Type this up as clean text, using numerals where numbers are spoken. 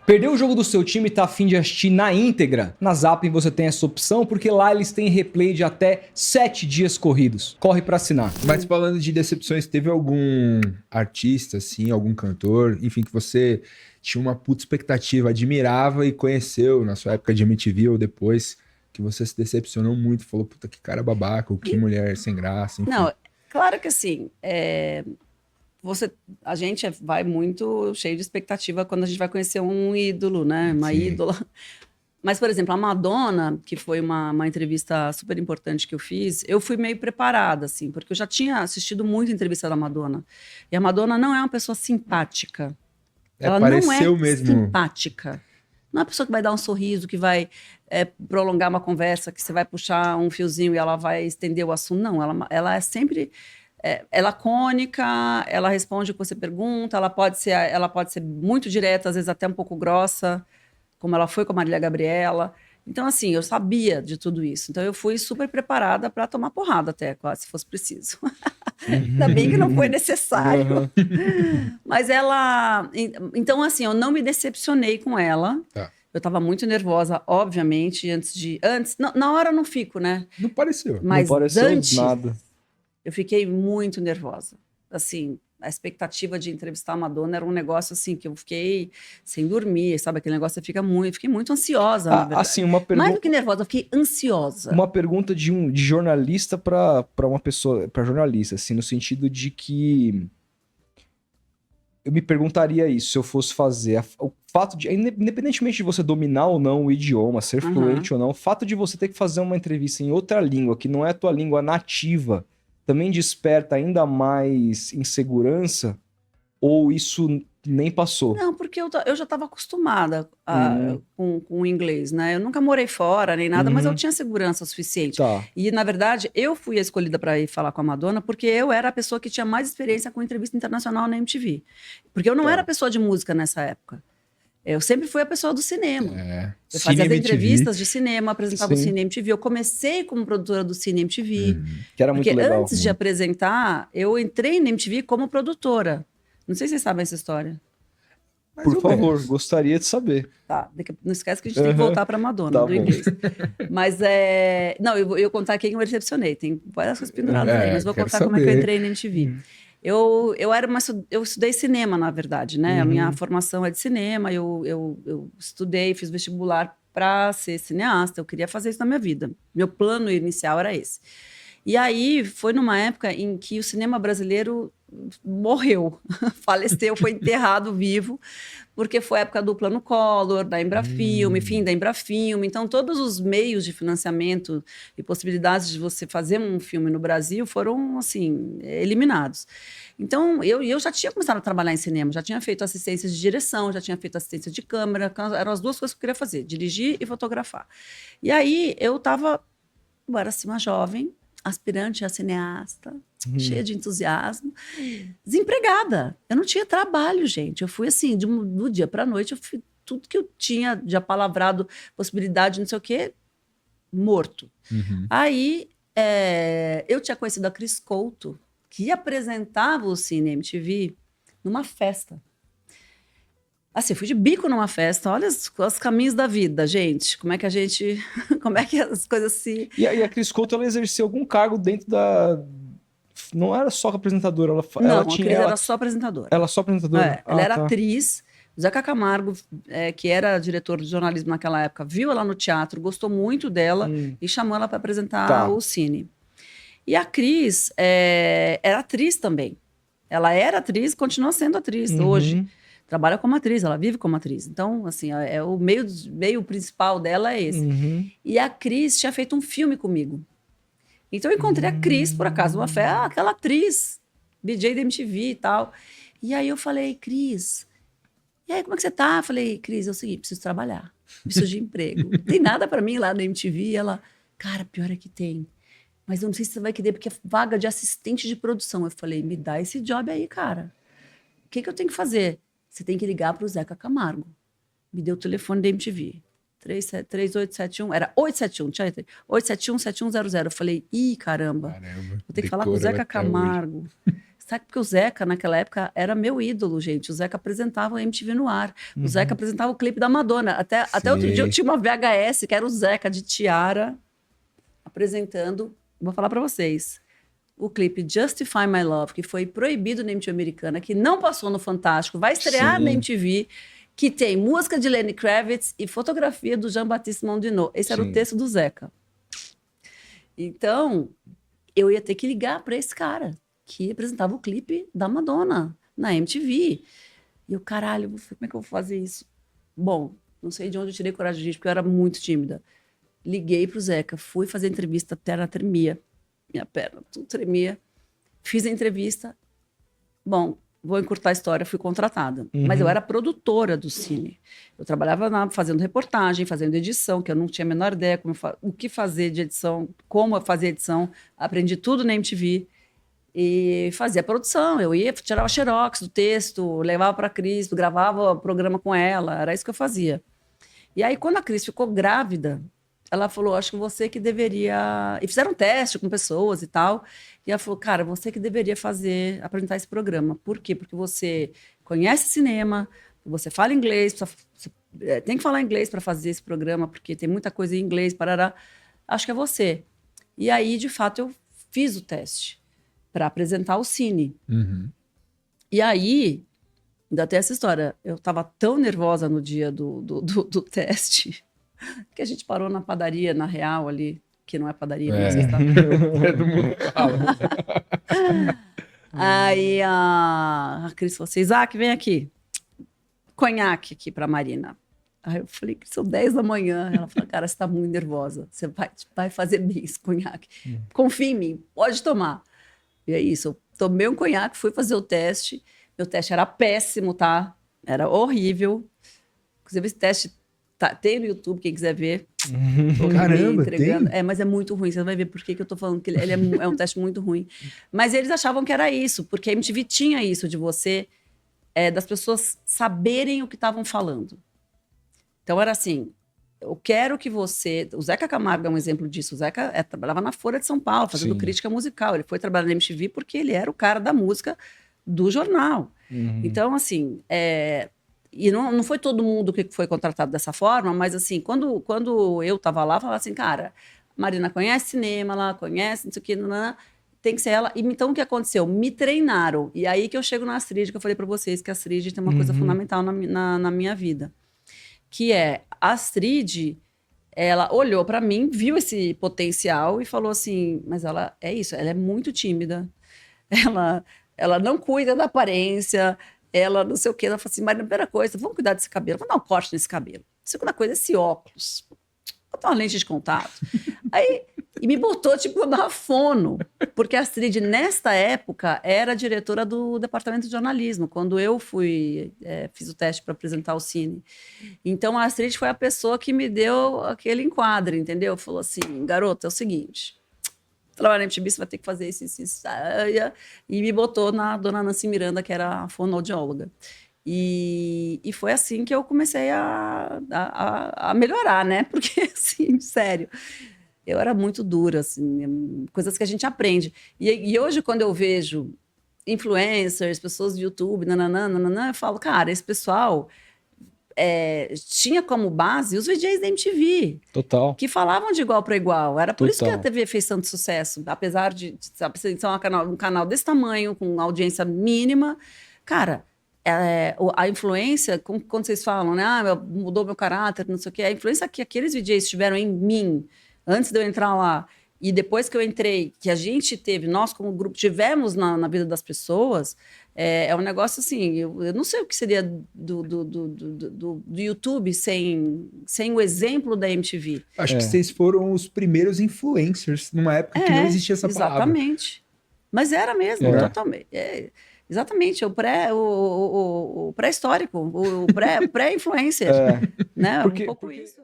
Perdeu o jogo do seu time e tá a fim de assistir na íntegra? Na Zapping você tem essa opção, porque lá eles têm replay de até 7 dias corridos. Corre pra assinar. Mas falando de decepções, teve algum artista, assim, algum cantor, enfim, que você tinha uma puta expectativa, admirava e conheceu na sua época de MTV ou depois, que você se decepcionou muito, falou, puta, que cara babaca, ou que mulher sem graça, enfim. Não, claro que assim, a gente vai muito cheio de expectativa quando a gente vai conhecer um ídolo, né? Uma ídola. Mas, por exemplo, a Madonna, que foi uma entrevista super importante que eu fiz, eu fui meio preparada, assim, porque eu já tinha assistido muito entrevista da Madonna. E a Madonna não é uma pessoa simpática. Ela não é mesmo. simpática. Não é uma pessoa que vai dar um sorriso, que vai prolongar uma conversa, que você vai puxar um fiozinho e ela vai estender o assunto. Não, ela é sempre... ela é lacônica, ela responde o que você pergunta, ela pode ser muito direta, às vezes até um pouco grossa, como ela foi com a Marília Gabriela. Então, assim, eu sabia de tudo isso. Então, eu fui super preparada para tomar porrada até, quase, se fosse preciso. Ainda bem que não foi necessário. Mas ela... Então, assim, eu não me decepcionei com ela. Tá. Eu estava muito nervosa, obviamente, na hora eu não fico, né? Não pareceu. Mas não pareceu antes, nada. eu fiquei muito nervosa. Assim, a expectativa de entrevistar a Madonna era um negócio assim que eu fiquei sem dormir, sabe? Aquele negócio fiquei muito ansiosa, na verdade. Assim, uma pergunta... Mais do que nervosa, eu fiquei ansiosa. Uma pergunta de jornalista para uma pessoa, para jornalista, assim, no sentido de que eu me perguntaria isso se eu fosse fazer. O fato de, independentemente de você dominar ou não o idioma, ser fluente ou não, o fato de você ter que fazer uma entrevista em outra língua, que não é a tua língua nativa, também desperta ainda mais insegurança? Ou isso nem passou? Não, porque eu já estava acostumada com o inglês, né? Eu nunca morei fora nem nada, mas eu tinha segurança suficiente. Tá. E, na verdade, eu fui a escolhida para ir falar com a Madonna porque eu era a pessoa que tinha mais experiência com entrevista internacional na MTV. Porque eu não era pessoa de música nessa época. Eu sempre fui a pessoa do cinema. Eu fazia as entrevistas de cinema, apresentava o Cine MTV. Eu comecei como produtora do Cine MTV. Que era muito legal. Porque antes de apresentar, eu entrei na MTV como produtora. Não sei se vocês sabem essa história. Por favor, gostaria de saber. Tá, não esquece que a gente tem que voltar para Madonna, do inglês. Mas não, eu vou contar quem eu recepcionei. Tem várias coisas penduradas aí, mas vou contar como é que eu entrei na MTV. Eu estudei cinema, na verdade, né? A minha formação é de cinema, eu estudei, fiz vestibular para ser cineasta, eu queria fazer isso na minha vida. Meu plano inicial era esse. E aí, foi numa época em que o cinema brasileiro morreu, faleceu, foi enterrado vivo, porque foi a época do Plano Collor, da Embrafilme, fim da Embrafilme. Então, todos os meios de financiamento e possibilidades de você fazer um filme no Brasil foram, assim, eliminados. Então, eu já tinha começado a trabalhar em cinema, já tinha feito assistência de direção, já tinha feito assistência de câmera, eram as duas coisas que eu queria fazer, dirigir e fotografar. E aí, eu era assim, uma jovem, aspirante a cineasta, cheia de entusiasmo, desempregada. Eu não tinha trabalho, gente. Eu fui assim, do dia para a noite, eu fui, tudo que eu tinha de apalavrado, possibilidade, não sei o quê, morto. Aí, eu tinha conhecido a Cris Couto, que apresentava o Cine MTV numa festa. Assim, fui de bico numa festa, olha os caminhos da vida, gente. Como é que as coisas se... E a Cris Couto, ela exerceu algum cargo dentro da... Não era só apresentadora, Não, ela a Cris era só apresentadora. Ela só apresentadora? Ela era atriz. O Zeca Camargo, que era diretor de jornalismo naquela época, viu ela no teatro, gostou muito dela e chamou ela para apresentar o Cine. E a Cris era atriz também. Ela era atriz, continua sendo atriz hoje. Trabalha como atriz, ela vive como atriz. Então, assim, o meio principal dela é esse. E a Cris tinha feito um filme comigo. Então, eu encontrei a Cris, por acaso, numa festa, aquela atriz, DJ da MTV e tal. E aí eu falei, Cris, e aí, como é que você tá? Eu falei, Cris, é o seguinte, preciso trabalhar, preciso de emprego. Não tem nada para mim lá na MTV. E ela, cara, pior é que tem. Mas eu não sei se você vai querer, porque é vaga de assistente de produção. Eu falei, me dá esse job aí, cara. O que eu tenho que fazer? Você tem que ligar para o Zeca Camargo. Me deu o telefone da MTV. 3871, era 871, tinha 871-7100. Eu falei, caramba, vou ter que falar com o Zeca Camargo. Sabe, porque o Zeca, naquela época, era meu ídolo, gente. O Zeca apresentava o MTV no ar. O Zeca apresentava o clipe da Madonna. Até outro dia eu tinha uma VHS, que era o Zeca de tiara, apresentando, vou falar para vocês, o clipe Justify My Love, que foi proibido na MTV americana, que não passou no Fantástico, vai estrear na MTV, que tem música de Lenny Kravitz e fotografia do Jean-Baptiste Mondino. Esse era o texto do Zeca. Então, eu ia ter que ligar para esse cara, que apresentava o clipe da Madonna na MTV. E eu, caralho, como é que eu vou fazer isso? Bom, não sei de onde eu tirei coragem disso, porque eu era muito tímida. Liguei pro Zeca, fui fazer entrevista, a perna tremia. Minha perna, tudo tremia. Fiz a entrevista. Bom, vou encurtar a história, fui contratada. Mas eu era produtora do Cine. Eu trabalhava fazendo reportagem, fazendo edição, que eu não tinha a menor ideia o que fazer de edição, como fazer edição. Aprendi tudo na MTV. E fazia produção. Eu ia, tirava xerox do texto, levava para a Cris, gravava o programa com ela. Era isso que eu fazia. E aí, quando a Cris ficou grávida, ela falou, acho que você que deveria... E fizeram um teste com pessoas e tal. E ela falou, cara, você que deveria apresentar esse programa. Por quê? Porque você conhece cinema, você fala inglês, tem que falar inglês para fazer esse programa, porque tem muita coisa em inglês, parará. Acho que é você. E aí, de fato, eu fiz o teste para apresentar o Cine. E aí, ainda tem essa história, eu estava tão nervosa no dia do teste, que a gente parou na padaria, na Real ali, que não é padaria, mas tá... Todo mundo fala. Aí a Cris falou assim, Isaac, vem aqui. Conhaque aqui para Marina. Aí eu falei que são 10 da manhã. Ela falou, cara, você está muito nervosa. Você vai fazer bem esse conhaque. Confia em mim, pode tomar. E é isso, eu tomei um conhaque, fui fazer o teste. Meu teste era péssimo, tá? Era horrível. Inclusive, esse teste tem no YouTube, quem quiser ver. Caramba, tem? Mas é muito ruim. Você vai ver por que eu tô falando que ele é um teste muito ruim. Mas eles achavam que era isso, porque a MTV tinha isso de você, das pessoas saberem o que estavam falando. Então, era assim... Eu quero que você... O Zeca Camargo é um exemplo disso. O Zeca trabalhava na Folha de São Paulo, fazendo crítica musical. Ele foi trabalhar na MTV porque ele era o cara da música do jornal. Então, assim... E não foi todo mundo que foi contratado dessa forma, mas, assim, quando eu estava lá, eu falava assim, cara, Marina conhece cinema, ela conhece, não sei o que, tem que ser ela. E, então, o que aconteceu? Me treinaram. E aí que eu chego na Astrid, que eu falei para vocês, que a Astrid tem uma coisa fundamental na minha vida. Que a Astrid, ela olhou para mim, viu esse potencial e falou assim, mas ela é isso, ela é muito tímida, ela não cuida da aparência, ela não sei o quê. Ela falou assim, mas a primeira coisa, vamos cuidar desse cabelo, vamos dar um corte nesse cabelo. A segunda coisa, esse óculos, botar uma lente de contato. Aí, e me botou, tipo, na fono, porque a Astrid, nesta época, era diretora do departamento de jornalismo, quando eu fiz o teste para apresentar o Cine. Então, a Astrid foi a pessoa que me deu aquele enquadre, entendeu? Falou assim, garota, é o seguinte, trabalhar na MTV, você vai ter que fazer isso. E me botou na dona Nancy Miranda, que era a fonoaudióloga. E foi assim que eu comecei a melhorar, né? Porque, assim, sério, eu era muito dura, assim, coisas que a gente aprende. E hoje, quando eu vejo influencers, pessoas do YouTube, eu falo, cara, esse pessoal tinha como base os VJs da MTV. Total. Que falavam de igual para igual. Era por isso que a TV fez tanto sucesso. Apesar de ser um canal desse tamanho, com audiência mínima. Cara, a influência, quando vocês falam, né? Mudou meu caráter, não sei o quê. A influência que aqueles VJs tiveram em mim, antes de eu entrar lá, e depois que eu entrei, que a gente teve, nós como grupo, tivemos na vida das pessoas, é um negócio assim, eu não sei o que seria do YouTube sem o exemplo da MTV. Acho que vocês foram os primeiros influencers numa época que não existia essa palavra. Exatamente. Mas era mesmo, totalmente. Exatamente, o pré-histórico, o pré-influencer. Né? Porque um pouco isso.